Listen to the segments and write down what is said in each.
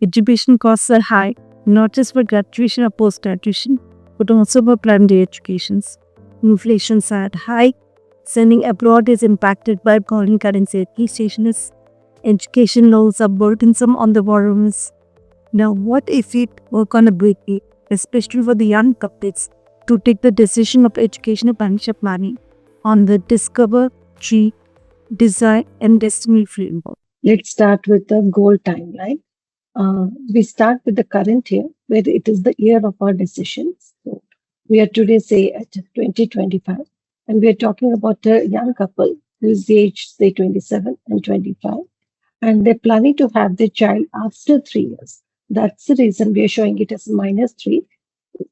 Education costs are high, not just for graduation or post-graduation, but also for primary educations. Inflations are high. Sending abroad is impacted by foreign currency appreciations. Education loans are burdensome on the borrowers. Now, what if it work on a break, especially for the young couples, to take the decision of educational partnership money on the Discover, Tree, Desire, and Destiny framework? Let's start with the goal timeline. We start with the current year, where it is the year of our decisions. So we are today, say, at 2025, and we are talking about a young couple who is aged, say, 27 and 25, and they're planning to have their child after 3 years. That's the reason we are showing it as -3,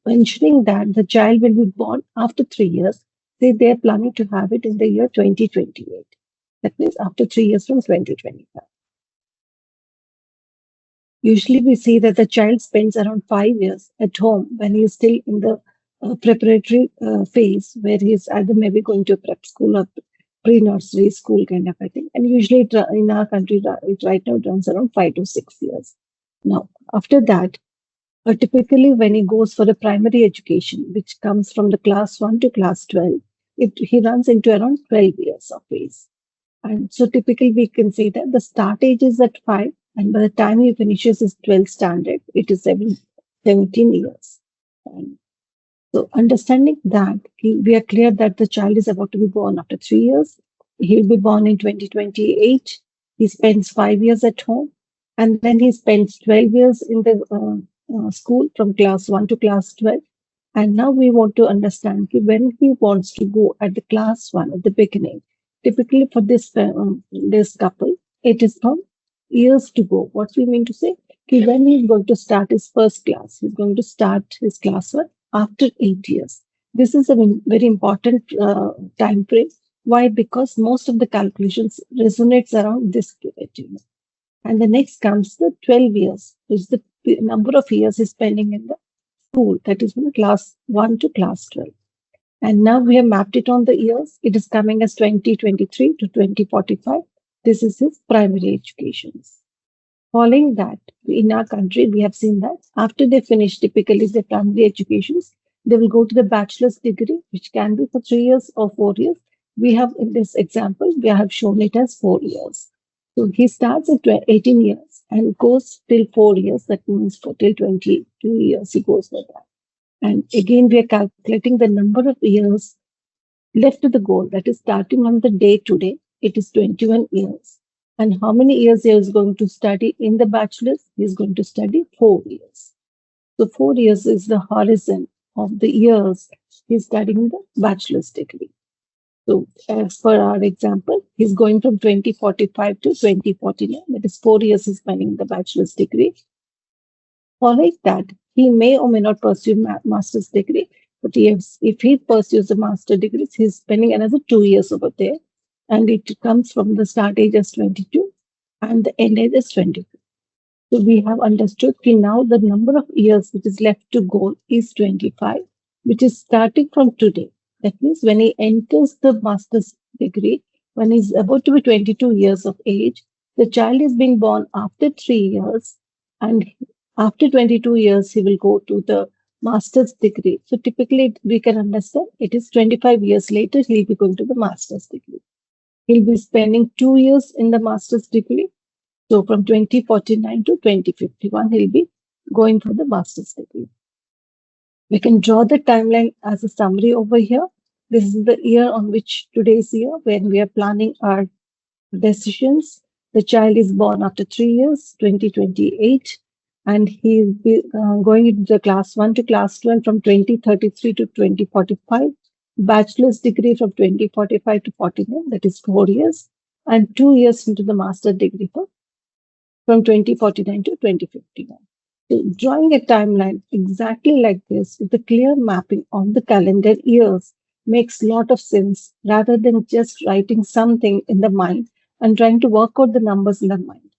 mentioning that the child will be born after 3 years. Say they are planning to have it in the year 2028. That means after 3 years from 2025. Usually, we see that the child spends around 5 years at home when he is still in the preparatory phase, where he is either maybe going to prep school or pre-nursery school kind of a thing. And usually, in our country, it right now runs around 5 to 6 years. Now, after that, typically when he goes for the primary education, which comes from the class 1 to class 12, he runs into around 12 years of age. And so typically we can say that the start age is at 5, and by the time he finishes his 12th standard, it is 17 years. And so understanding that, we are clear that the child is about to be born after 3 years. He'll be born in 2028. He spends 5 years at home, and then he spends 12 years in the school from class 1 to class 12. And now we want to understand when he wants to go at the class 1 at the beginning. Typically for this couple, it is from years to go. What we mean to say, when he's going to start his first class, he's going to start his class 1 after 8 years. This is a very important time frame. Why? Because most of the calculations resonates around this period. And the next comes the 12 years, which is the number of years he's spending in the school, that is from class 1 to class 12. And now we have mapped it on the years. It is coming as 2023 to 2045. This is his primary education. Following that, in our country, we have seen that after they finish typically their primary educations, they will go to the bachelor's degree, which can be for 3 years or 4 years. We have, in this example, we have shown it as 4 years. So he starts at 18 years and goes till 4 years. That means till 22 years he goes for that. And again, we are calculating the number of years left to the goal. That is starting on the day today, it is 21 years. And how many years he is going to study in the bachelor's? He is going to study 4 years. So 4 years is the horizon of the years he is studying the bachelor's degree. So as per our example, he's going from 2045 to 2049. That is 4 years he's spending the bachelor's degree. Following that, he may or may not pursue master's degree, but if he pursues a master's degree, he's spending another 2 years over there. And it comes from the start age as 22 and the end age as 22. So we have understood now the number of years which is left to go is 25, which is starting from today. That means when he enters the master's degree, when he's about to be 22 years of age, the child is being born after 3 years, and after 22 years, he will go to the master's degree. So typically, we can understand it is 25 years later, he'll be going to the master's degree. He'll be spending 2 years in the master's degree. So from 2049 to 2051, he'll be going for the master's degree. We can draw the timeline as a summary over here. This is the year on which today's year, when we are planning our decisions. The child is born after 3 years, 2028, and he'll be going into the class 1 to class 12 from 2033 to 2045. Bachelor's degree from 2045 to 49, that is 4 years, and 2 years into the master's degree from 2049 to 2051. So drawing a timeline exactly like this with a clear mapping of the calendar years makes a lot of sense, rather than just writing something in the mind and trying to work out the numbers in the mind.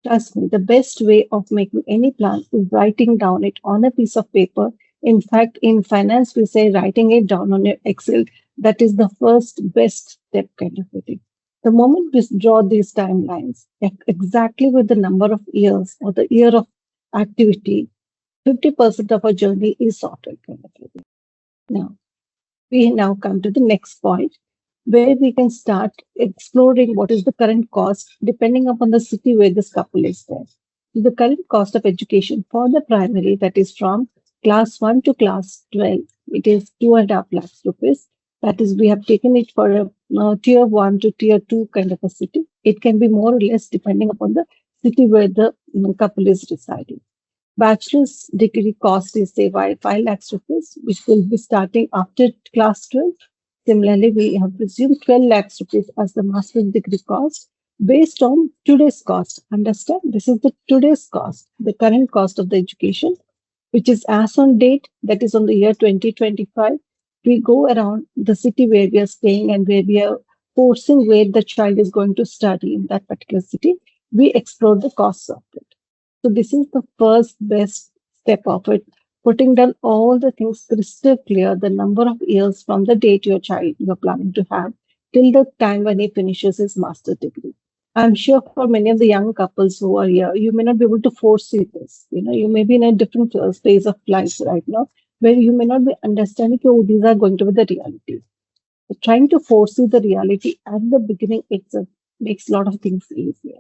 Trust me, the best way of making any plan is writing down it on a piece of paper. In fact, in finance, we say writing it down on your Excel. That is the first best step kind of a thing. The moment we draw these timelines exactly with the number of years or the year of activity, 50% of our journey is sorted kind of a thing. Now, we now come to the next point where we can start exploring what is the current cost depending upon the city where this couple is there. The current cost of education for the primary, that is from class 1 to class 12, it is 2.5 lakhs rupees. That is, we have taken it for a tier 1 to tier 2 kind of a city. It can be more or less depending upon the city where the couple is residing. Bachelor's degree cost is say 5 lakhs rupees, which will be starting after class 12. Similarly, we have presumed 12 lakhs rupees as the master's degree cost based on today's cost. Understand? This is the today's cost, the current cost of the education, which is as on date, that is on the year 2025. We go around the city where we are staying and where we are forcing where the child is going to study in that particular city. We explore the costs of it. So this is the first best step of it, putting down all the things crystal clear, the number of years from the date your child you're planning to have till the time when he finishes his master's degree. I'm sure for many of the young couples who are here, you may not be able to foresee this. You may be in a different phase of life right now where you may not be understanding, oh, these are going to be the reality. So trying to foresee the reality at the beginning itself makes a lot of things easier.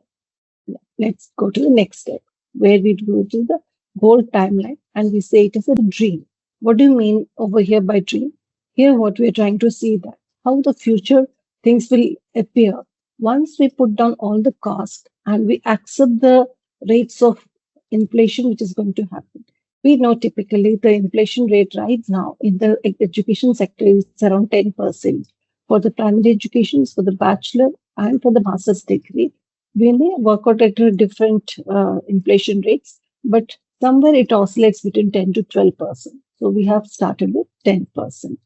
Let's go to the next step where we go to the whole timeline and we say it is a dream. What do you mean over here by dream? Here, what we are trying to see that how the future things will appear once we put down all the cost and we accept the rates of inflation which is going to happen. We know typically the inflation rate right now in the education sector is around 10% for the primary education, for the bachelor, and for the master's degree. We may work out at a different inflation rates, but somewhere it oscillates between 10 to 12%. So we have started with 10%.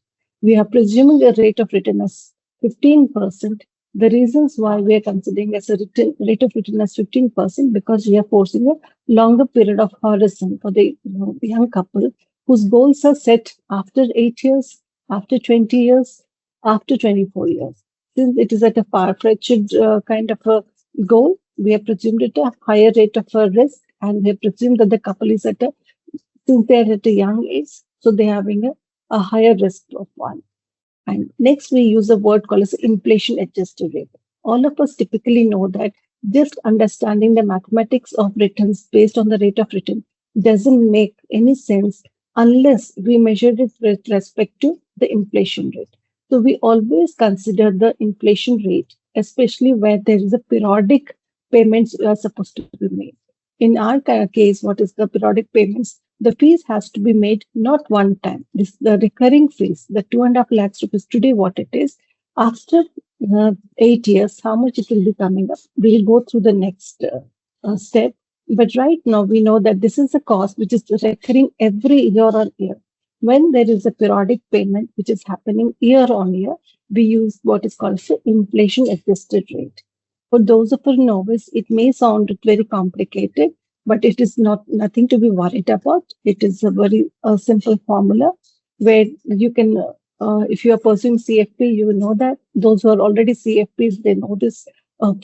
We are presuming a rate of return as 15%. The reasons why we are considering as a rate of return as 15% because we are forcing a longer period of horizon for the young couple whose goals are set after 8 years, after 20 years, after 24 years. Since it is at a far-fetched kind of a goal, we have presumed it a higher rate of risk, and we have presumed that the couple is at a since they are at a young age, so they are having a higher risk of one. And next, we use a word called as inflation adjusted rate. All of us typically know that just understanding the mathematics of returns based on the rate of return doesn't make any sense unless we measure it with respect to the inflation rate. So we always consider the inflation rate, especially where there is a periodic payments are supposed to be made. In our case, what is the periodic payments? The fees has to be made not one time. This the recurring fees, the 2.5 lakhs rupees today, what it is. After 8 years, how much it will be coming up? We'll go through the next step. But right now, we know that this is a cost which is recurring every year on year. When there is a periodic payment which is happening year on year, we use what is called the inflation adjusted rate. For those of a novice, it may sound very complicated, but it is not nothing to be worried about. It is a very simple formula where you can, if you are pursuing CFP, you will know that. Those who are already CFPs, they know this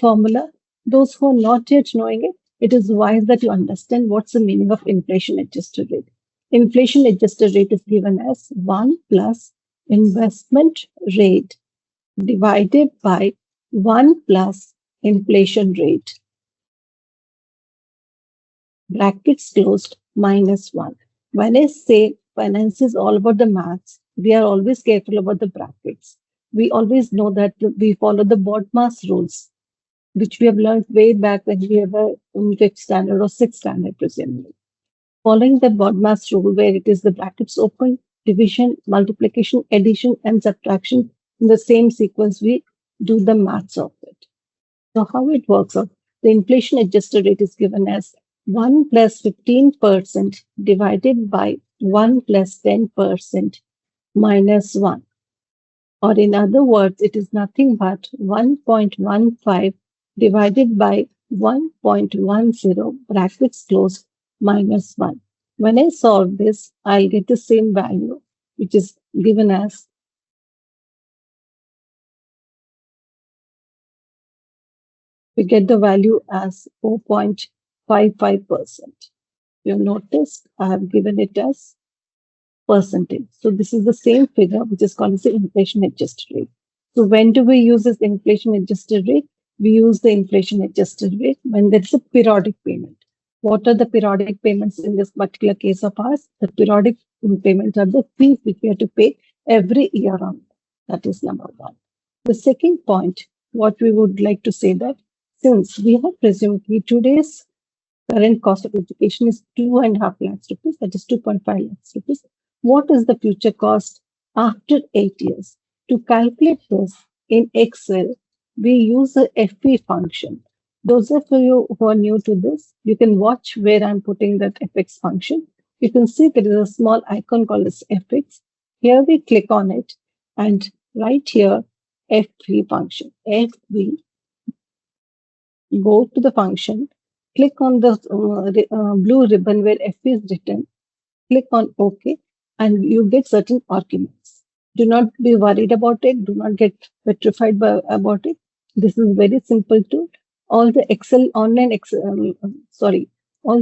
formula. Those who are not yet knowing it, it is wise that you understand what's the meaning of inflation adjusted rate. Inflation adjusted rate is given as 1 plus investment rate divided by 1 plus inflation rate, brackets closed, minus 1. When I say finance is all about the maths, we are always careful about the brackets. We always know that we follow the BODMAS rules, which we have learned way back when we were in 5th standard or 6th standard, presumably. Following the BODMAS rule, where it is the brackets open, division, multiplication, addition, and subtraction in the same sequence, we do the maths of it. So how it works out? The inflation adjusted rate is given as 1 plus 15% divided by 1 plus 10% minus 1. Or in other words, it is nothing but 1.15 divided by 1.10 brackets closed minus 1. When I solve this, I'll get the same value, which is given as we get the value as 4.55%. You noticed I have given it as percentage. So this is the same figure, which is called as the inflation adjusted rate. So when do we use this inflation adjusted rate? We use the inflation adjusted rate when there is a periodic payment. What are the periodic payments in this particular case of ours? The periodic payments are the fees which we have to pay every year on. That is number one. The second point, what we would like to say that since we have presumed today's current cost of education is 2.5 lakhs rupees, that is 2.5 lakhs rupees. What is the future cost after 8 years? To calculate this in Excel, we use the FP function. Those of you who are new to this, you can watch where I'm putting that FX function. You can see there is a small icon called as FX. Here we click on it, and right here, FP function. FP, go to the function, click on the blue ribbon where F is written, click on OK, and you get certain arguments. Do not be worried about it. Do not get petrified about it. This is very simple tool. All the Excel online, all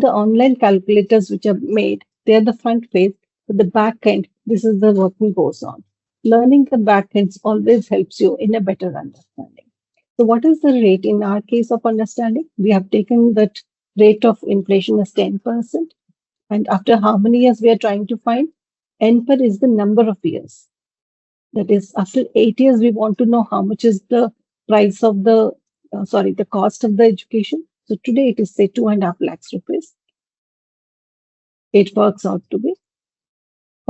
the online calculators which are made, they are the front page. But the back end, this is the working goes on. Learning the back ends always helps you in a better understanding. So, what is the rate in our case of understanding? We have taken that rate of inflation as 10%. And after how many years we are trying to find? N per is the number of years. That is, after 8 years, we want to know how much is the price of the cost of the education. So today it is say 2.5 lakhs rupees. It works out to be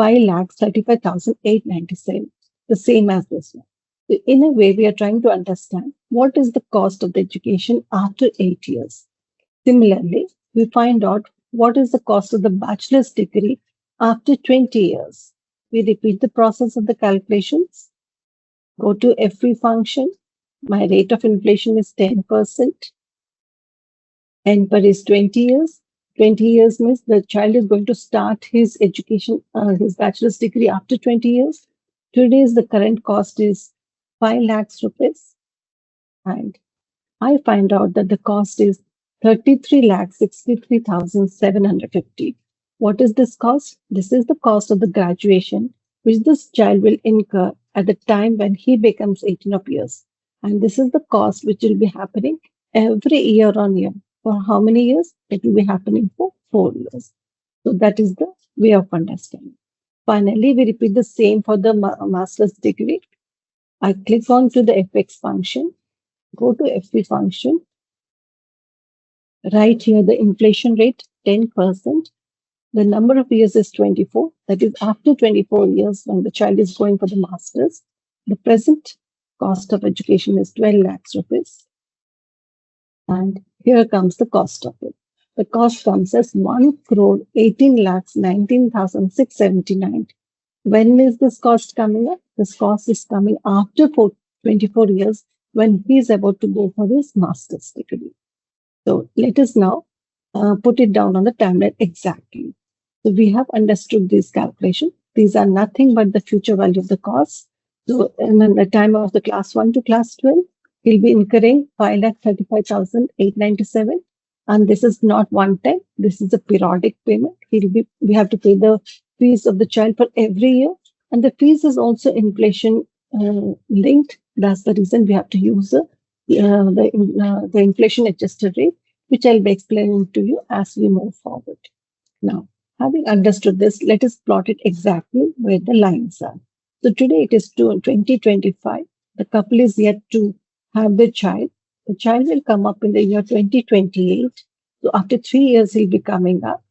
5,35,897, the same as this one. So in a way, we are trying to understand what is the cost of the education after 8 years. Similarly, we find out what is the cost of the bachelor's degree after 20 years. We repeat the process of the calculations. Go to FV function. My rate of inflation is 10%. N per is 20 years. 20 years means the child is going to start his education, his bachelor's degree after 20 years. Today's the current cost is 5 lakhs rupees. And I find out that the cost is 33,63,750. What is this cost? This is the cost of the graduation which this child will incur at the time when he becomes 18 of years. And this is the cost which will be happening every year on year. For how many years? It will be happening for 4 years. So that is the way of understanding. Finally, we repeat the same for the master's degree. I click on to the FX function, go to FP function, right here the inflation rate 10%. The number of years is 24. That is after 24 years when the child is going for the master's. The present cost of education is 12 lakhs rupees. And here comes the cost of it. The cost comes as 1 crore 18 lakhs 19,679. When is this cost coming up? This cost is coming after 24 years when he is about to go for his master's degree. So let us now put it down on the timeline exactly. So we have understood this calculation. These are nothing but the future value of the cost. So in the time of the class 1 to class 12, he'll be incurring 5,35,897. And this is not one time. This is a periodic payment. We have to pay the fees of the child for every year. And the fees is also inflation linked. That's the reason we have to use the inflation adjusted rate, which I'll be explaining to you as we move forward. Now, having understood this, let us plot it exactly where the lines are. So today it is 2025. The couple is yet to have their child. The child will come up in the year 2028. So after 3 years, he'll be coming up.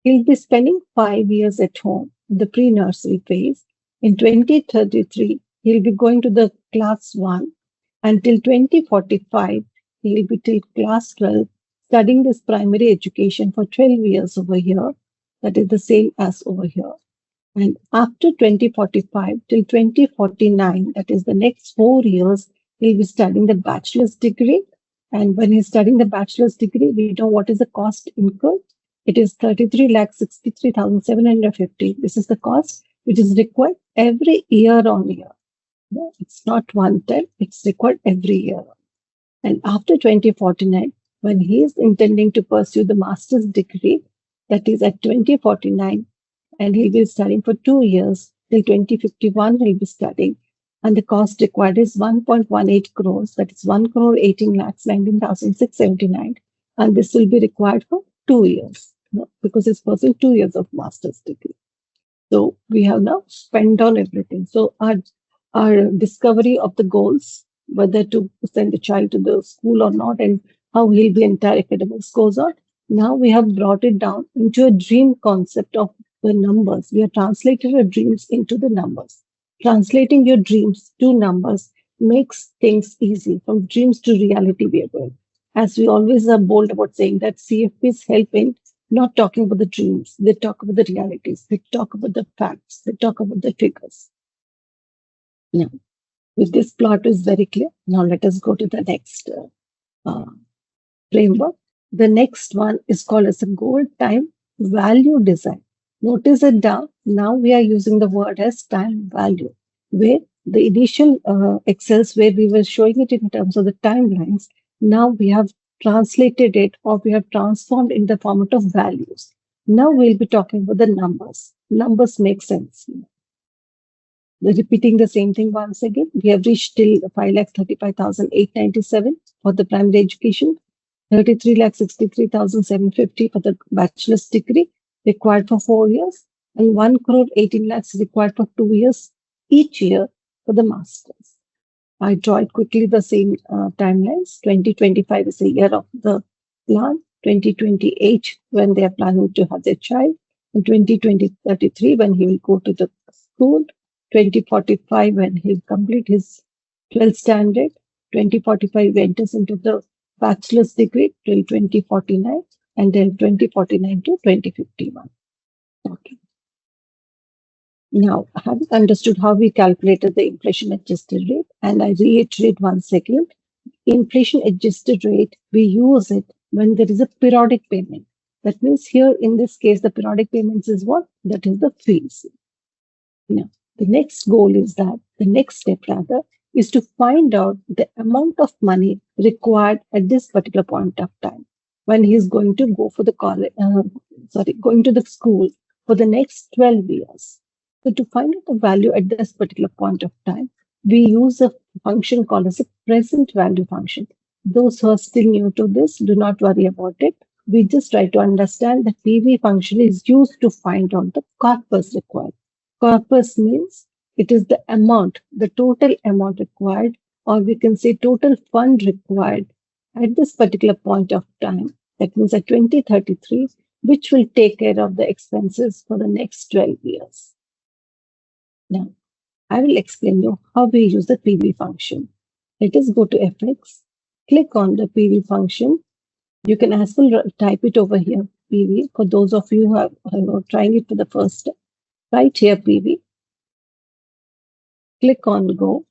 He'll be spending 5 years at home in the pre-nursery phase. In 2033, he'll be going to the class 1. Until 2045, he'll be till class 12, studying this primary education for 12 years over here. That is the same as over here. And after 2045 till 2049, that is the next 4 years, he'll be studying the bachelor's degree. And when he's studying the bachelor's degree, we know what is the cost incurred. It is 33,63,750. This is the cost which is required every year on year. It's not one time, it's required every year. And after 2049, when he is intending to pursue the master's degree, that is at 2049, and he'll be studying for 2 years. Till 2051, he'll be studying. And the cost required is 1.18 crores, that is 1 crore 18 lakhs 19,679. And this will be required for 2 years, because it's pursuing 2 years of master's degree. So we have now spent on everything. So our discovery of the goals, whether to send the child to the school or not, and how he'll be entire academics goes on. Now we have brought it down into a dream concept of the numbers. We have translated our dreams into the numbers. Translating your dreams to numbers makes things easy. From dreams to reality, we are going. As we always are bold about saying that CFPs help in not talking about the dreams. They talk about the realities. They talk about the facts. They talk about the figures. Now, with this plot is very clear. Now let us go to the next uh, framework. The next one is called as a goal time value design. Notice it down. Now we are using the word as time value, where the initial Excels where we were showing it in terms of the timelines, now we have translated it or we have transformed in the format of values. Now we'll be talking about the numbers. Numbers make sense. Repeating the same thing once again, we have reached till 5,35,897 for the primary education, 33,63,750 for the bachelor's degree required for 4 years, and 1 crore 18 lakhs required for 2 years each year for the masters. I draw it quickly the same timelines. 2025 is the year of the plan, 2028 when they are planning to have their child, and 2033 when he will go to the school, 2045 when he'll complete his 12th standard, 2045 enters into the bachelor's degree till 2049, and then 2049 to 2051. Okay. Now, having understood how we calculated the inflation adjusted rate, and I reiterate once again, inflation adjusted rate, we use it when there is a periodic payment. That means here in this case, the periodic payments is what? That is the fees. Now, the next goal is that, the next step rather, is to find out the amount of money required at this particular point of time when he is going to go for the college, going to the school for the next 12 years. So to find out the value at this particular point of time, we use a function called as a present value function. Those who are still new to this, do not worry about it. We just try to understand that PV function is used to find out the corpus required. Corpus means it is the amount, the total amount required, or we can say total fund required at this particular point of time. That means at 2033, which will take care of the expenses for the next 12 years. Now, I will explain you how we use the PV function. Let us go to FX, click on the PV function. You can as well type it over here, PV, for those of you who are trying it for the first time. Right here, PV. Click on Go.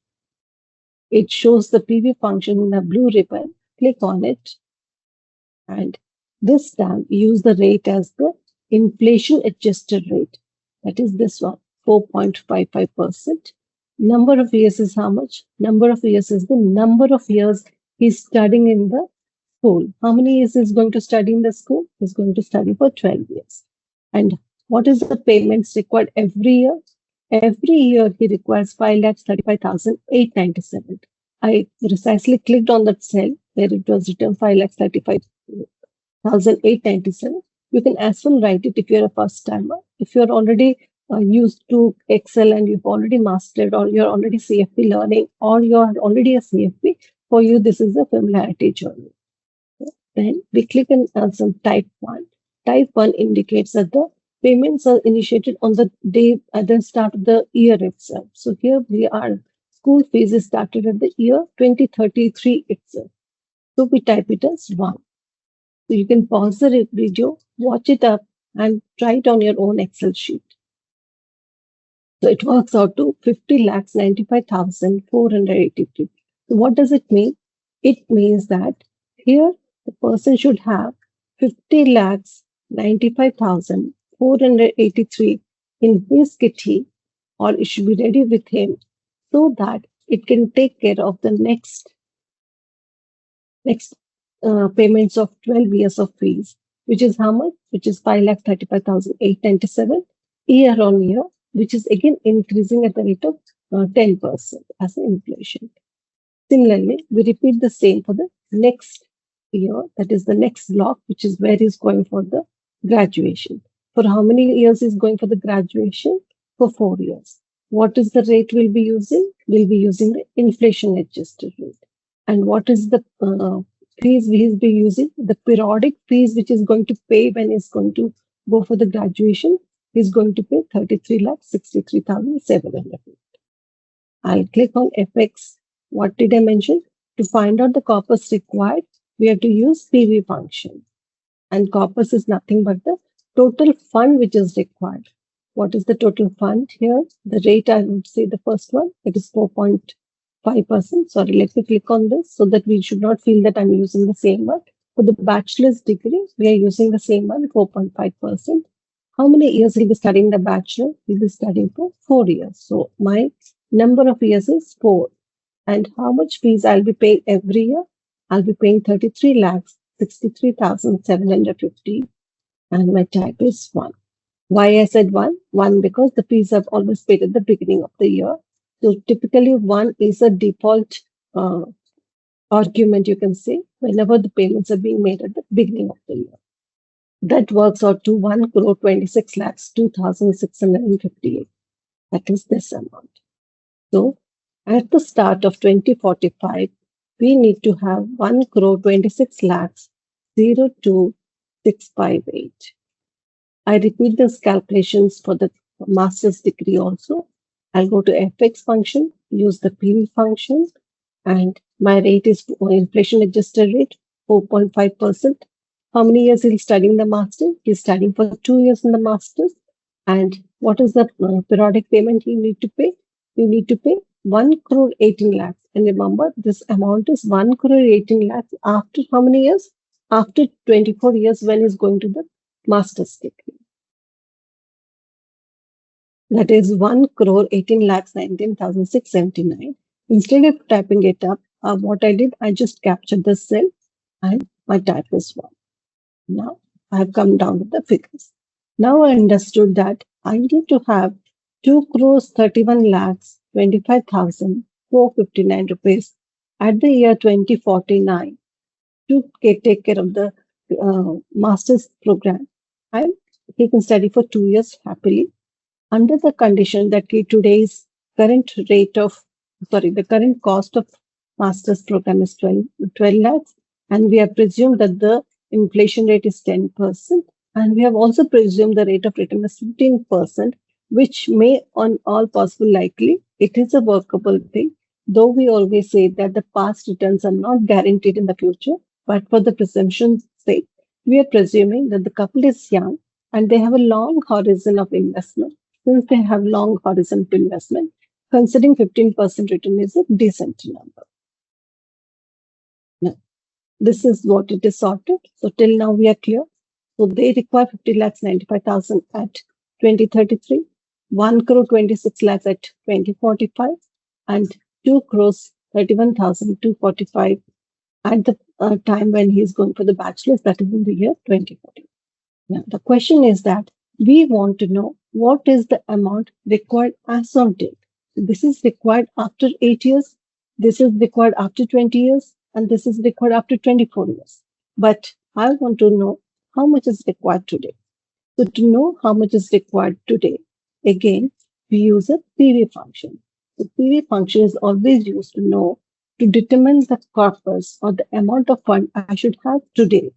It shows the PV function in a blue ribbon. Click on it. And this time, use the rate as the inflation adjusted rate. That is this one, 4.55%. Number of years is how much? Number of years is the number of years he's studying in the school. How many years is going to study in the school? He's going to study for 12 years. And what is the payments required every year? Every year he requires 5,35,897. I precisely clicked on that cell where it was written 5,35,897. You can as well write it if you're a first timer. If you're already used to Excel and you've already mastered, or you're already CFP learning, or you're already a CFP, for you this is a familiarity journey. Then we click on some type 1. Type 1 indicates that the payments are initiated on the day at the start of the year itself. So here we are, school fees is started at the year 2033 itself. So we type it as 1. So you can pause the video, watch it up, and try it on your own Excel sheet. So it works out to 50,95,483. So what does it mean? It means that here the person should have 50,95,483 in his kitty, or it should be ready with him, so that it can take care of the next payments of 12 years of fees. which is how much? Which is 5,35,897 year on year, which is again increasing at the rate of 10% as an inflation. Similarly, we repeat the same for the next year, that is the next block, which is where he's going for the graduation. For how many years is going for the graduation? For 4 years. What is the rate we'll be using? We'll be using the inflation adjusted rate. And what is the fees we will be using? The periodic fees which is going to pay when he's going to go for the graduation. He's going to pay 33,63,700. I'll click on FX. What did I mention? To find out the corpus required, we have to use PV function. And corpus is nothing but the total fund which is required. What is the total fund here? The rate, I would say the first one, it is 4.5%. Sorry, let me click on this so that we should not feel that I'm using the same one. For the bachelor's degree, we are using the same one, 4.5%. How many years he'll be studying the bachelor? He'll be studying for 4 years. So my number of years is 4. And how much fees I'll be paying every year? I'll be paying 33 lakhs, 63,750. And my type is 1. Why I said 1? 1 because the fees are always paid at the beginning of the year. So typically 1 is a default argument, you can say, whenever the payments are being made at the beginning of the year. That works out to 1 crore 26 lakhs 2,658. That is this amount. So at the start of 2045, we need to have 1 crore 26 lakhs 02658. I repeat these calculations for the master's degree also. I'll go to FX function, use the PV function, and my rate is inflation adjusted rate, 4.5%. How many years he's studying the master? He's studying for 2 years in the master's. And what is the periodic payment he need to pay? You need to pay 1 crore 18 lakhs. And remember, this amount is 1 crore 18 lakhs after how many years? After 24 years when he's going to the master's degree. That is 1 crore 18 lakhs 19,679. Instead of typing it up, what I did, I just captured the cell and my type is 1. Now I have come down with the figures. Now I understood that I need to have 2 crores 31 lakhs 25,459 rupees at the year 2049 to take care of the master's program. And he can study for 2 years happily under the condition that today's current the current cost of master's program is 12 lakhs, and we have presumed that the inflation rate is 10%, and we have also presumed the rate of return is 15%, which may, on all possible likely, it is a workable thing, though we always say that the past returns are not guaranteed in the future, but for the presumption's sake, we are presuming that the couple is young and they have a long horizon of investment. Since they have long horizon of investment, considering 15% return is a decent number. Now, this is what it is sorted. So till now we are clear. So they require 50 lakhs 95,000 at 2033, 1 crore 26 lakhs at 2045, and 2 crores 31,245 at the time when he is going for the bachelor's, that is in the year 2040. Now, the question is that we want to know what is the amount required as on date. This is required after 8 years, this is required after 20 years, and this is required after 24 years. But I want to know how much is required today. So to know how much is required today, again, we use a PV function. The PV function is always used to determine the corpus or the amount of fund I should have today,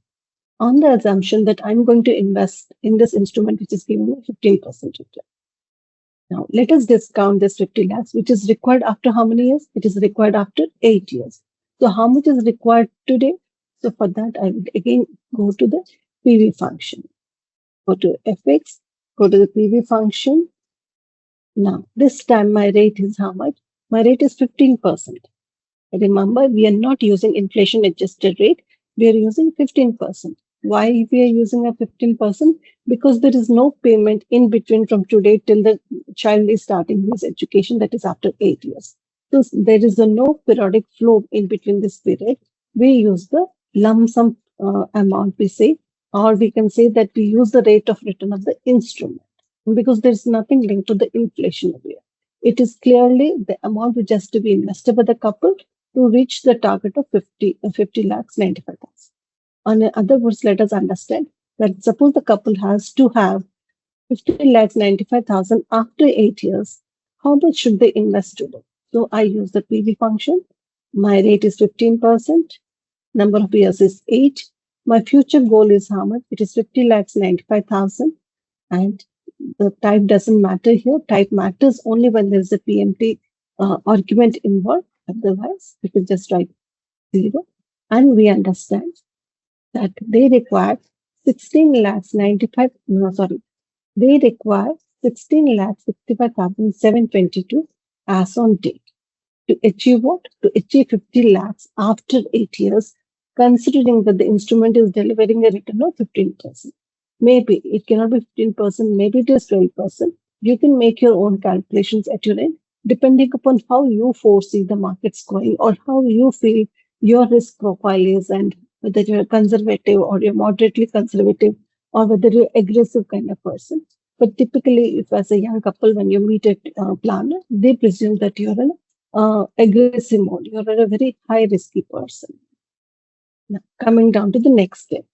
on the assumption that I'm going to invest in this instrument, which is giving me 15% return. Now, let us discount this 50 lakhs, which is required after how many years? It is required after 8 years. So how much is required today? So for that, I would again go to the PV function. Go to FX, go to the PV function. Now, this time my rate is how much? My rate is 15%. Remember, we are not using inflation adjusted rate. We are using 15%. Why we are using a 15%? Because there is no payment in between from today till the child is starting his education, that is after 8 years. So there is no periodic flow in between this period. We use the lump sum amount, we say Or we can say that we use the rate of return of the instrument because there's nothing linked to the inflation over here. It is clearly the amount which has to be invested by the couple to reach the target of 50 lakhs 95,000. In other words, let us understand that suppose the couple has to have 50 lakhs 95,000 after 8 years, how much should they invest today? So I use the PV function. My rate is 15%. Number of years is 8. My future goal is how much? It is 50 lakhs 95,000. And the type doesn't matter here. Type matters only when there's a PMT argument involved. Otherwise, we can just write 0. And we understand that they require 16 lakhs 95, no, sorry, they require 16 lakhs 65,722 as on date. To achieve what? To achieve 50 lakhs after 8 years, considering that the instrument is delivering a return of 15%. Maybe it cannot be 15%, maybe it is 12%. You can make your own calculations at your end, depending upon how you foresee the markets going or how you feel your risk profile is, and whether you're conservative or you're moderately conservative or whether you're aggressive kind of person. But typically, if as a young couple, when you meet a planner, they presume that you're an aggressive mode. You're a very high risky person. Now, coming down to the next step.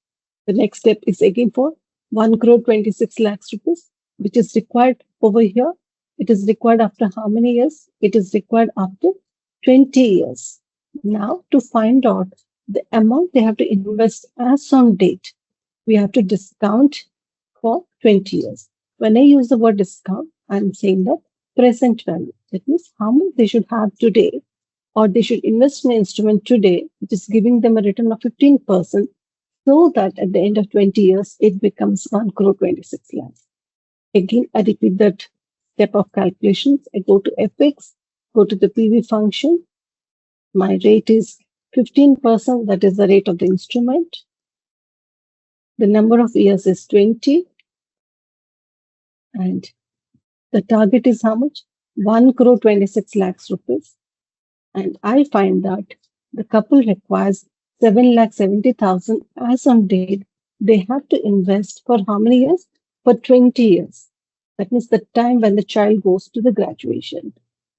The next step is again for 1 crore 26 lakhs rupees, which is required over here. It is required after how many years? It is required after 20 years. Now, to find out the amount they have to invest as on date, we have to discount for 20 years. When I use the word discount, I'm saying that present value. That means how much they should have today, or they should invest in an instrument today, which is giving them a return of 15%, so that at the end of 20 years, it becomes 1 crore 26 lakhs. Again, I repeat that step of calculations. I go to FX, go to the PV function. My rate is 15%, that is the rate of the instrument. The number of years is 20. And the target is how much? 1 crore 26 lakhs rupees. And I find that the couple requires 7 lakh 70,000 as on date. They have to invest for how many years? For 20 years. That means the time when the child goes to the graduation.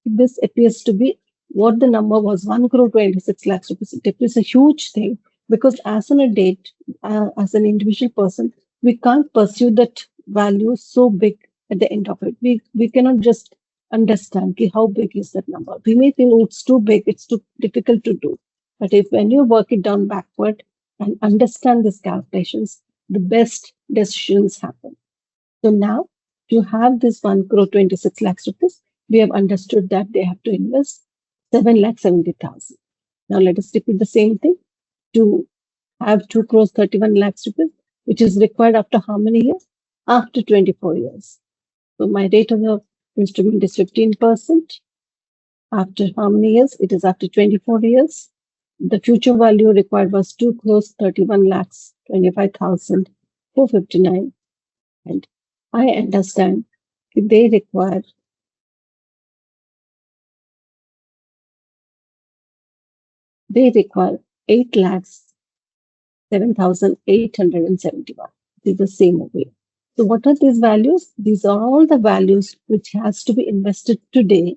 This appears to be what the number was, 1 crore 26 lakhs rupees. It is a huge thing because as on a date, as an individual person, we can't pursue that value so big at the end of it. We cannot just understand how big is that number. We may think, oh, it's too big, it's too difficult to do. But if when you work it down backward and understand these calculations, the best decisions happen. So now to have this 1 crore 26 lakhs rupees, we have understood that they have to invest 7 lakh 70,000. Now let us repeat the same thing. To have 2 crores 31 lakhs rupees, which is required after how many years? After 24 years. So my rate of the instrument is 15%. After how many years? It is after 24 years. The future value required was 2 crores 31 lakhs 25,459. And I understand they require they require 8 lakhs 7,871. It is the same way. So what are these values? These are all the values which has to be invested today,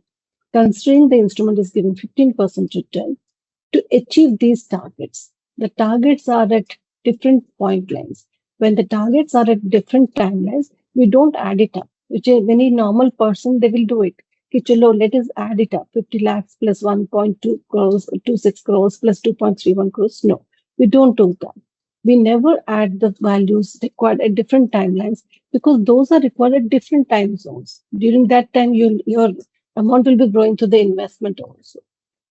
considering the instrument is giving 15% return to achieve these targets. The targets are at different point lines. When the targets are at different timelines, we don't add it up, which is any normal person, they will do it. Okay, chalo, let us add it up. 50 lakhs plus 1.2 crores, 26 crores plus 2.31 crores. No, we don't do that. We never add the values required at different timelines because those are required at different time zones. During that time, your amount will be growing to the investment also.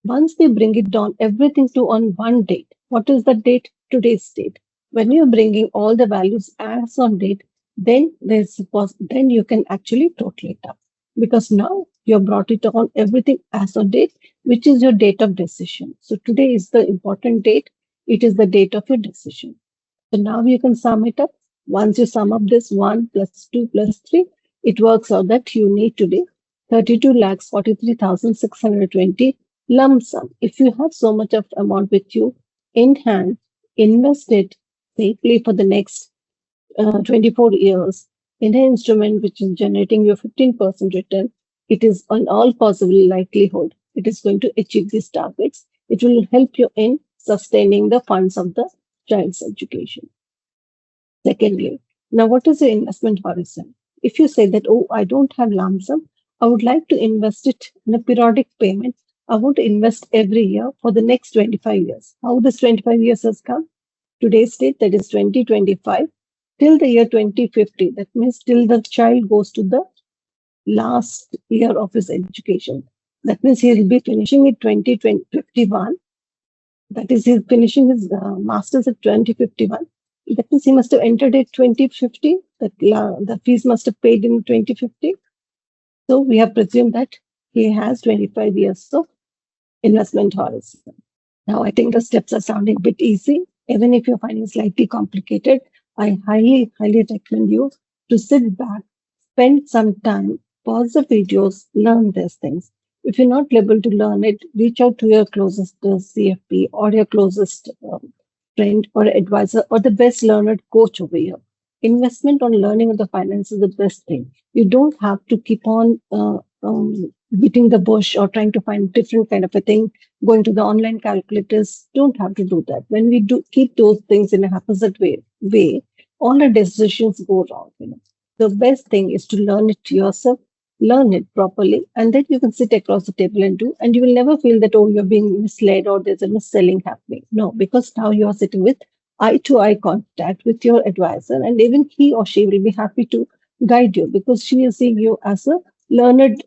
Once we bring it down, everything to on one date. What is the date? Today's date. When you're bringing all the values as on date, then then you can actually total it up because now you have brought it on everything as on date, which is your date of decision. So today is the important date. It is the date of your decision. So now you can sum it up. Once you sum up this 1 plus 2 plus 3, it works out that you need today 32 lakhs 43,620 lump sum. If you have so much of amount with you in hand, invest it safely for the next 24 years in an instrument which is generating your 15% return, it is on all possible likelihood it is going to achieve these targets. It will help you in sustaining the funds of the child's education. Secondly, now what is the investment horizon? If you say that, oh, I don't have lump sum, I would like to invest it in a periodic payment. I want to invest every year for the next 25 years. How this 25 years has come? Today's date, that is 2025, till the year 2050. That means till the child goes to the last year of his education. That means he will be finishing it 2051. That is, he's finishing his master's at 2051. That means he must have entered at 2050. The fees must have paid in 2050. So we have presumed that he has 25 years of investment horizon. Now, I think the steps are sounding a bit easy. Even if you're finding slightly complicated, I highly, highly recommend you to sit back, spend some time, pause the videos, learn these things. If you're not able to learn it, reach out to your closest CFP or your closest friend or advisor or the best learned coach over here. Investment on learning of the finance is the best thing. You don't have to keep on beating the bush or trying to find different kind of a thing, going to the online calculators. Don't have to do that. When we do keep those things in a haphazard way, all the decisions go wrong. The best thing is to learn it yourself, learn it properly, and then you can sit across the table and do, and you will never feel that, oh, you're being misled or there's a mis-selling happening. No, because now you're sitting with eye to eye contact with your advisor, and even he or she will be happy to guide you because she is seeing you as a learned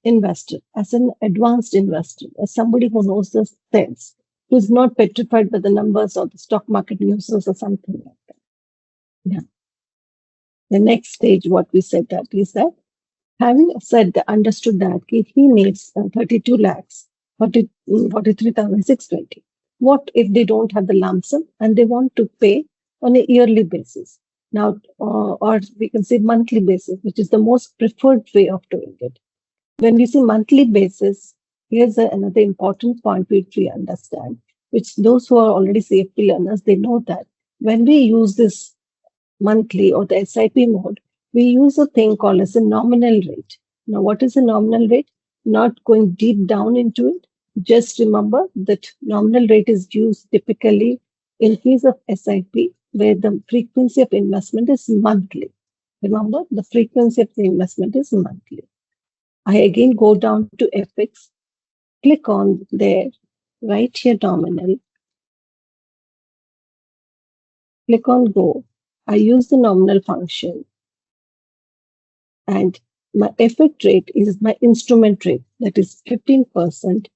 investor, as an advanced investor, as somebody who knows the sense, who's not petrified by the numbers or the stock market news or something like that. Yeah. The next stage, what we said that is that having said understood that he needs 32 lakhs, 43,620. What if they don't have the lump sum and they want to pay on a yearly basis? Now, or we can say monthly basis, which is the most preferred way of doing it. When we say monthly basis, here's another important point which we understand, which those who are already CFP learners, they know that when we use this monthly or the SIP mode, we use a thing called as a nominal rate. Now, what is a nominal rate? Not going deep down into it. Just remember that nominal rate is used typically in case of SIP, where the frequency of investment is monthly. Remember, the frequency of the investment is monthly. I again go down to FX, click on there, write here nominal, click on go. I use the nominal function and my effect rate is my instrument rate, that is 15%.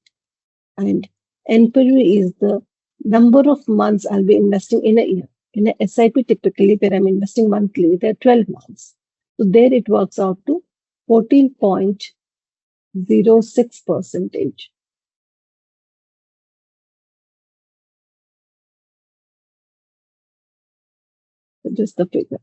And NPV is the number of months I'll be investing in a year. In a SIP, typically, where I'm investing monthly, there are 12 months. So there it works out to 14.06%. So just the figure.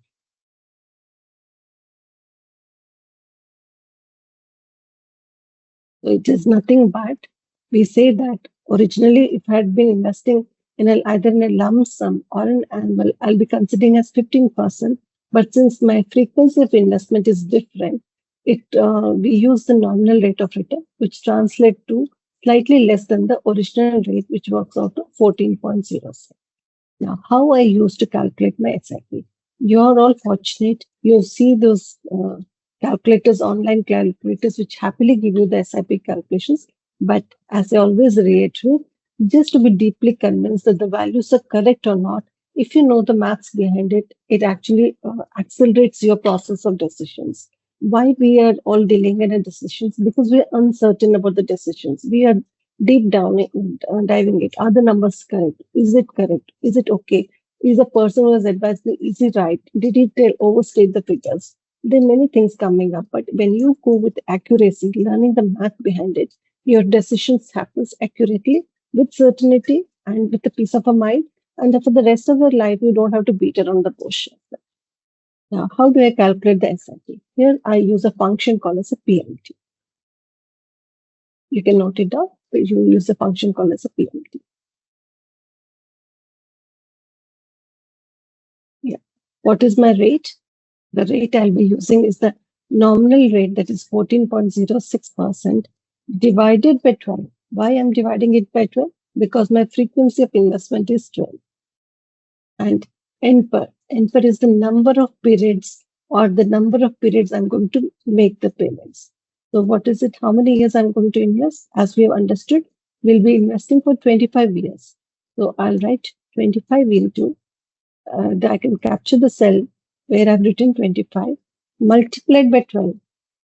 So it is nothing but we say that originally, if I had been investing in either in a lump sum or an annual, I'll be considering as 15%. But since my frequency of investment is different, we use the nominal rate of return, which translates to slightly less than the original rate, which works out to 14.06. Now, how I used to calculate my SIP. You're all fortunate. You see those calculators, online calculators, which happily give you the SIP calculations. But as I always reiterate, just to be deeply convinced that the values are correct or not, if you know the maths behind it, it actually accelerates your process of decisions. Why we are all dealing in our decisions? Because we are uncertain about the decisions. We are deep down diving it. Are the numbers correct? Is it correct? Is it okay? Is the person who has advised me, is he right? Did he overstate the figures? There are many things coming up, but when you go with accuracy, learning the math behind it, your decisions happens accurately, with certainty, and with a peace of a mind. And for the rest of your life, you don't have to beat around the bush. Now, how do I calculate the SIP? Here, I use a function called as a PMT. You can note it down. You use a function called as a PMT. Yeah. What is my rate? The rate I'll be using is the nominal rate, that is 14.06% divided by 12. Why I'm dividing it by 12? Because my frequency of investment is 12. And NPER is the number of periods, or the number of periods I'm going to make the payments. So what is it? How many years I'm going to invest? As we have understood, we'll be investing for 25 years. So I'll write 25 into, I can capture the cell where I've written 25 multiplied by 12.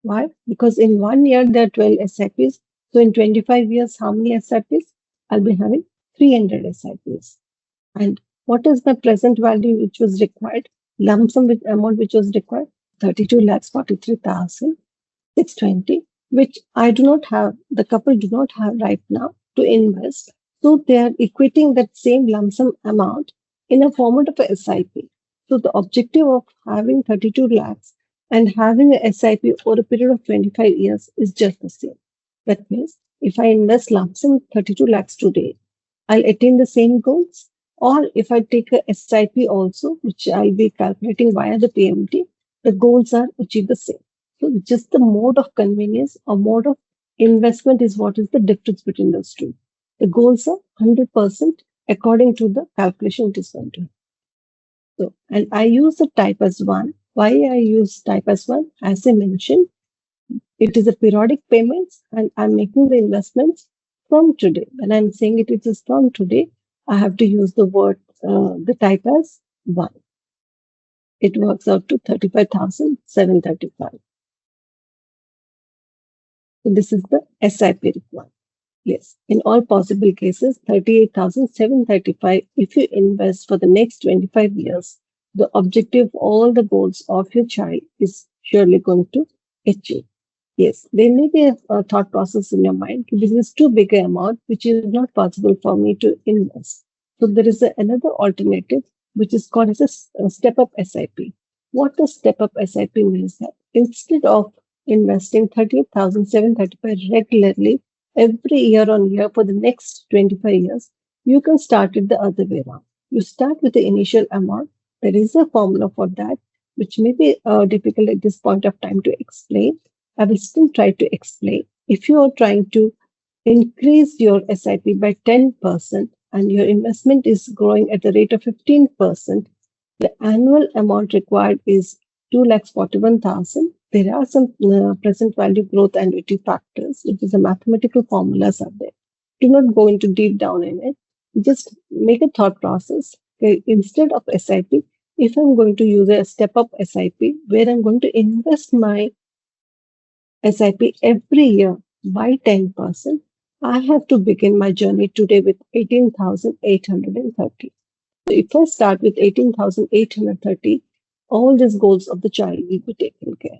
Why? Because in 1 year there are 12 SIPs. So in 25 years, how many SIPs? I'll be having 300 SIPs. And what is the present value which was required? Lump sum with amount which was required? 32 lakhs 43,620, which I do not have, the couple do not have right now to invest. So they are equating that same lump sum amount in a format of a SIP. So the objective of having 32 lakhs and having a SIP over a period of 25 years is just the same. That means if I invest lump sum 32 lakhs today, I'll attain the same goals. Or if I take a SIP also, which I'll be calculating via the PMT, the goals are achieved the same. So just the mode of convenience or mode of investment is what is the difference between those two. The goals are 100% according to the calculation it is going to. So, and I use the type as one. Why I use type as one? As I mentioned, it is a periodic payments and I'm making the investments from today. When I'm saying it is from today, I have to use the word, the type as one. It works out to 35,735. So this is the SIP required. Yes, in all possible cases, 38,735 if you invest for the next 25 years, the objective, all the goals of your child is surely going to achieve. Yes, there may be a thought process in your mind. This is too big an amount, which is not possible for me to invest. So there is another alternative, which is called as a step-up SIP. What the step-up SIP means that instead of investing 38,735 regularly every year on year for the next 25 years, you can start it the other way around. You start with the initial amount. There is a formula for that, which may be difficult at this point of time to explain. I will still try to explain. If you are trying to increase your SIP by 10% and your investment is growing at the rate of 15%, the annual amount required is 2,41,000. There are some present value growth annuity factors, which is a mathematical formulas are there. Do not go into deep down in it. Just make a thought process. Okay, instead of SIP, if I'm going to use a step up SIP where I'm going to invest my SIP every year by 10%, I have to begin my journey today with 18,830. So if I start with 18,830, all these goals of the child will be taken care.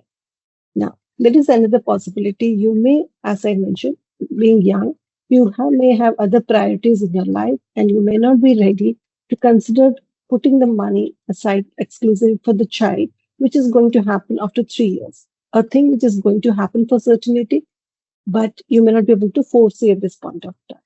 Now, there is another possibility. You may, as I mentioned, being young, may have other priorities in your life and you may not be ready to consider putting the money aside exclusively for the child, which is going to happen after 3 years. A thing which is going to happen for certainty, but you may not be able to foresee at this point of time.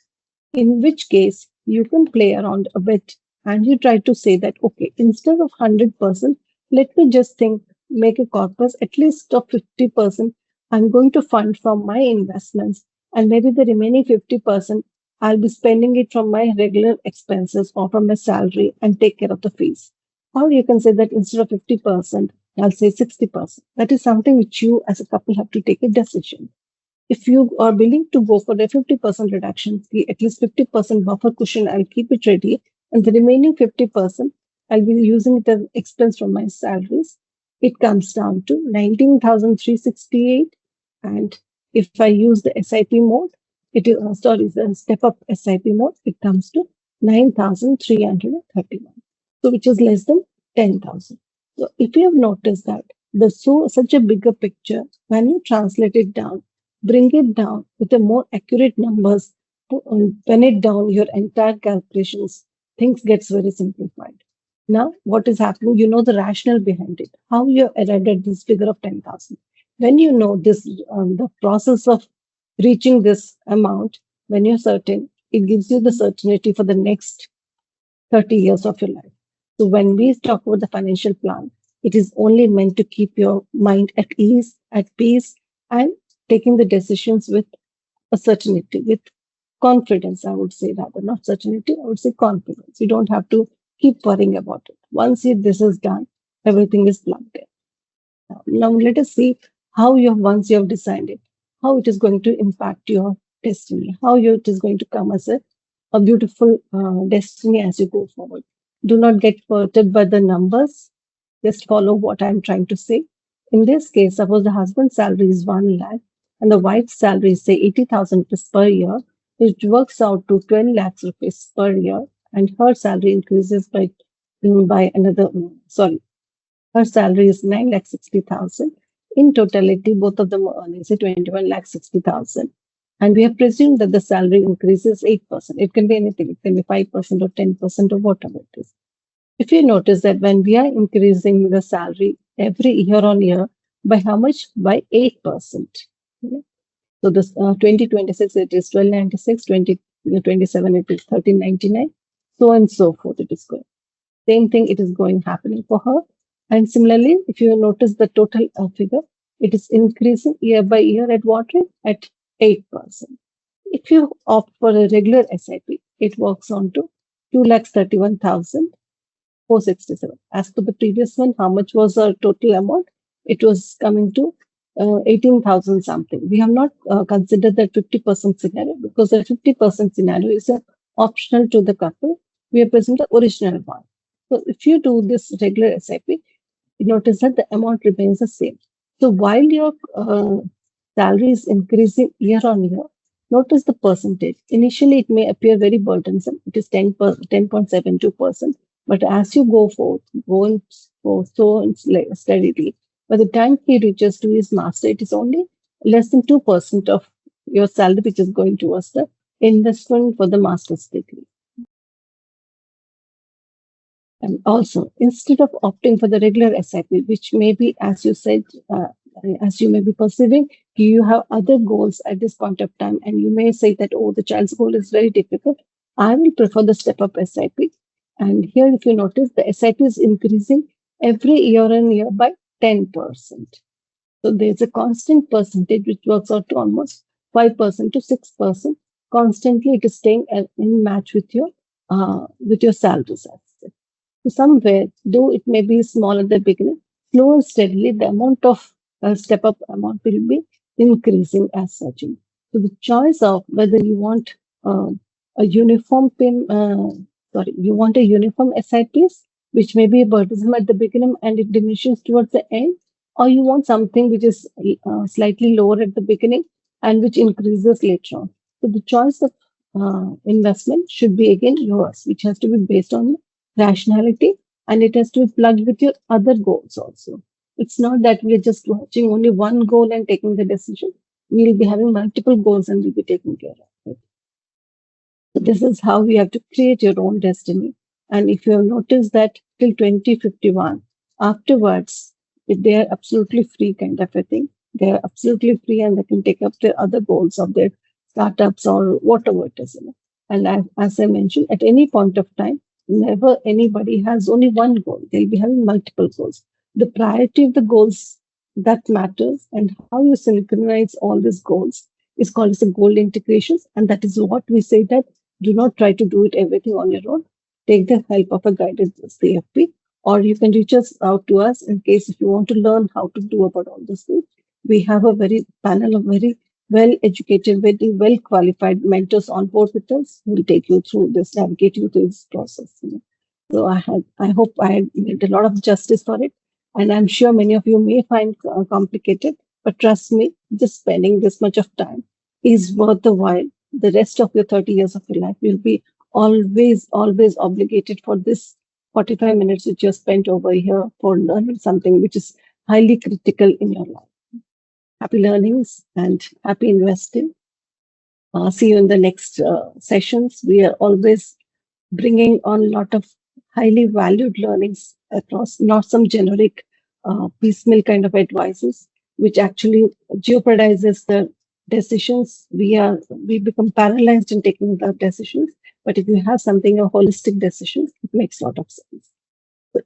In which case, you can play around a bit and you try to say that, okay, instead of 100%, let me just think, make a corpus at least of 50%. I'm going to fund from my investments, and maybe the remaining 50%, I'll be spending it from my regular expenses or from my salary and take care of the fees. Or you can say that instead of 50%, I'll say 60%. That is something which you as a couple have to take a decision. If you are willing to go for the 50% reduction, at least 50% buffer cushion, I'll keep it ready. And the remaining 50%, I'll be using it as expense from my salaries. It comes down to 19,368. And if I use the SIP mode, it is, the step up SIP mode, it comes to 9,331. So which is less than 10,000. So if you have noticed that such a bigger picture, when you translate it down, bring it down with a more accurate numbers, pen it down your entire calculations, things gets very simplified. Now, what is happening? You know the rationale behind it, how you arrived at this figure of 10,000. When you know this, the process of reaching this amount, when you're certain, it gives you the certainty for the next 30 years of your life. So when we talk about the financial plan, it is only meant to keep your mind at ease, at peace, and taking the decisions with a certainty, with confidence, I would say, rather, not certainty, I would say confidence. You don't have to keep worrying about it. Once this is done, everything is plugged in. Now let us see how you have, once you have decided, how it is going to impact your destiny, how it is going to come as a beautiful destiny as you go forward. Do not get perturbed by the numbers. Just follow what I'm trying to say. In this case, suppose the husband's salary is 1 lakh and the wife's salary is say 80,000 rupees per year, it works out to 12 lakhs rupees per year, and her salary increases by another, sorry, her salary is 9 lakh 60,000. In totality, both of them are earning say 21 lakh 60,000. And we have presumed that the salary increases 8%. It can be anything. It can be 5% or 10% or whatever it is. If you notice that when we are increasing the salary every year on year, by how much? By 8%. Okay? So this 2026, it is 1296, 2027, it is 1399, so and so forth, it is going. Same thing, it is going happening for her. And similarly, if you notice the total figure, it is increasing year by year at what rate? At 8%. If you opt for a regular SIP, it works on to 2,31,467. As per the previous one, how much was our total amount? It was coming to 18,000 something. We have not considered that 50% scenario because the 50% scenario is optional to the couple. We are present the original one. So if you do this regular SIP, you notice that the amount remains the same. So while your salary is increasing year on year, notice the percentage. Initially, it may appear very burdensome. It is 10.72%. But as you go forth, go so steadily, by the time he reaches to his master, it is only less than 2% of your salary which is going towards the investment for the master's degree. And also, instead of opting for the regular SIP, which may be, as you said, as you may be perceiving, you have other goals at this point of time, and you may say that, oh, the child's goal is very difficult. I will prefer the step up SIP. And here, if you notice, the SIP is increasing every year on year by 10%. So there's a constant percentage which works out to almost 5% to 6%. Constantly, it is staying in match with your salaries. So somewhere, though it may be small at the beginning, slow and steadily, the amount of step up amount will be increasing as such. So the choice of whether you want a uniform you want a uniform SIPs, which may be a burdensome at the beginning and it diminishes towards the end, or you want something which is slightly lower at the beginning and which increases later on. So the choice of investment should be again yours, which has to be based on rationality, and it has to be plugged with your other goals also. It's not that we are just watching only one goal and taking the decision. We'll be having multiple goals and we'll be taking care of it. So this is how you have to create your own destiny. And if you have noticed that till 2051, afterwards, if they are absolutely free kind of a thing, they are absolutely free and they can take up their other goals of their startups or whatever it is. And as I mentioned, at any point of time, never anybody has only one goal. They'll be having multiple goals. The priority of the goals that matters and how you synchronize all these goals is called as a goal integration. And that is what we say that do not try to do it everything on your own. Take the help of a guided CFP, or you can reach us out to us in case if you want to learn how to do about all this things. We have a very panel of very well educated, very well qualified mentors on board with us who will take you through this, navigate you through this process. So I hope I had made a lot of justice for it. And I'm sure many of you may find complicated, but trust me, just spending this much of time is worth the while. The rest of your 30 years of your life will be always obligated for this 45 minutes which you spent over here for learning something which is highly critical in your life. Happy learnings and happy investing. See you in the next sessions. We are always bringing on a lot of highly valued learnings across, not some generic piecemeal kind of advices, which actually jeopardizes the decisions. We become paralyzed in taking the decisions. But if you have something a holistic decisions, it makes a lot of sense.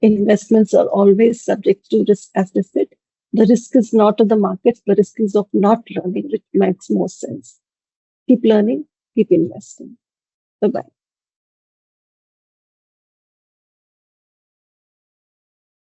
Investments are always subject to risk, as they said. The risk is not of the markets, the risk is of not learning, which makes more sense. Keep learning, keep investing. Bye bye.